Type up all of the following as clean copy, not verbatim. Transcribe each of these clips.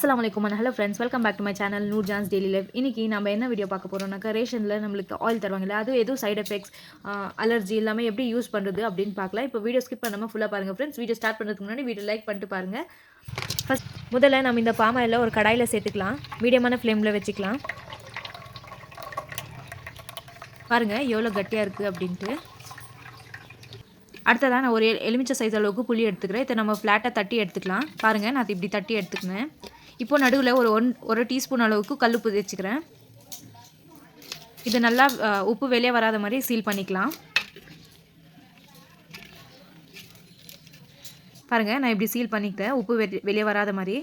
Assalamualaikum and hello friends, welcome back to my channel Noorjahan's Daily Life. இன்னைக்கு நம்ம என்ன video பார்க்க போறோம்னா ரேஷன்ல நமக்கு ஆயில் தருவாங்கல அது ஏதோ சைடு எஃபெக்ட்ஸ் அலர்ஜி எல்லாமே எப்படி யூஸ் பண்றது அப்படினு பார்க்கலாம். இப்போ வீடியோ ஸ்கிப் பண்ணாம ஃபுல்லா பாருங்க फ्रेंड्स. வீடியோ ஸ்டார்ட் பண்றதுக்கு முன்னாடி வீடியோ லைக் பண்ணிட்டு பாருங்க. ஃபர்ஸ்ட் முதல்ல நம்ம இந்த பாம் ஆயிலை ஒரு கடாயில சேர்த்துக்கலாம். மீடியமான ஃப்ளேம்ல வெச்சுக்கலாம். பாருங்க எவ்வளவு கட்டியா இருக்கு அப்படினு. அடுத்ததா நான் ஒரு எலுமிச்சை சைஸ் அளவுக்கு புளி எடுத்துக்கிறேன். இதை நம்ம ஃப்ளாட்டா தட்டி எடுத்துக்கலாம். பாருங்க நான் இப்படி தட்டி எடுத்துக்கிறேன். இப்போ நடுவுல ஒரு டீஸ்பூன் அளவுக்கு கல்லுப்பு தேய்ச்சிக்கிறேன். இது நல்லா உப்பு வெளியே வராத மாதிரி சீல் பண்ணிக்கலாம். பாருங்க நான் இப்படி சீல் பண்ணிக்கிட்டேன் உப்பு வெளியே வராத மாதிரி.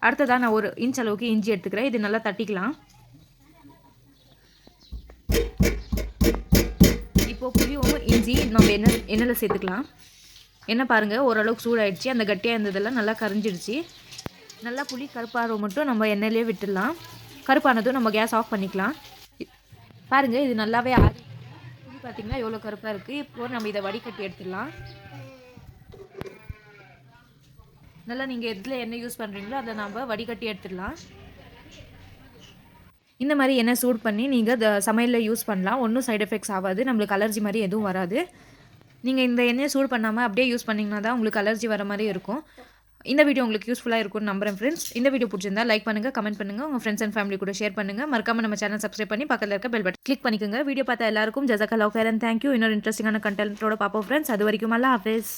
அடுத்ததா நான் ஒரு இன்ச் அளவுக்கு இஞ்சி எடுத்துக்கிறேன். இது நல்லா தட்டிக்கலாம். இப்போ புளியும் இஞ்சி நம்ம எண்ணெயில் சேர்த்துக்கலாம். எண்ணெய் பாருங்கள் ஓரளவுக்கு சூடாயிடுச்சு. அந்த கட்டியாக இருந்ததெல்லாம் நல்லா கரைஞ்சிடுச்சு. நல்லா புளி கருப்பாக மட்டும் நம்ம எண்ணெயிலே விட்டுடலாம். கருப்பானதும் நம்ம கேஸ் ஆஃப் பண்ணிக்கலாம். பாருங்கள் இது நல்லாவே ஆறி புளி பார்த்திங்கன்னா எவ்வளோ கருப்பாக இருக்குது. இப்போது நம்ம இதை வடிகட்டி எடுத்துடலாம். நல்லா நீங்கள் எதில் எண்ணெய் யூஸ் பண்ணுறீங்களோ அதை நம்ம வடிகட்டி எடுத்துடலாம். இந்த மாதிரி எண்ணெய் சூட் பண்ணி நீங்கள் சமையலில் யூஸ் பண்ணலாம். ஒன்றும் சைடு எஃபெக்ட்ஸ் ஆகாது. நம்மளுக்கு அலர்ஜி மாதிரி எதுவும் வராது. நீங்கள் இந்த எண்ணெயை சூட் பண்ணாமல் அப்படியே யூஸ் பண்ணிங்கன்னா தான் உங்களுக்கு அலர்ஜி வர மாதிரி இருக்கும். இந்த வீடியோ உங்களுக்கு யூஸ்ஃபுல்லாக இருக்கும்னு நம்புறேன் ஃப்ரெண்ட்ஸ். இந்த வீடியோ பிடிச்சிருந்தா லைக் பண்ணுங்கள், கமெண்ட் பண்ணுங்கள், உங்கள் ஃப்ரெண்ட்ஸ் அண்ட் ஃபேமிலி கூட ஷேர் பண்ணுங்கள். மறக்காமல் நம்ம சேனல் சப்ஸ்கிரைப் பண்ணி பக்கத்தில் இருக்க பெல் பட்டன் கிளிக் பண்ணிக்கோங்க. வீடியோ பார்த்தா எல்லாருக்கும் ஜஸாக்கல்லாஹு கைரன். தேங்க்யூ. இன்னொரு இன்ட்ரெஸ்டிங்கான கண்டென்ட்டோட பார்ப்போம் ஃப்ரெண்ட்ஸ். அது வரைக்கும் அல்லாஹ் ஹாஃபிஸ்.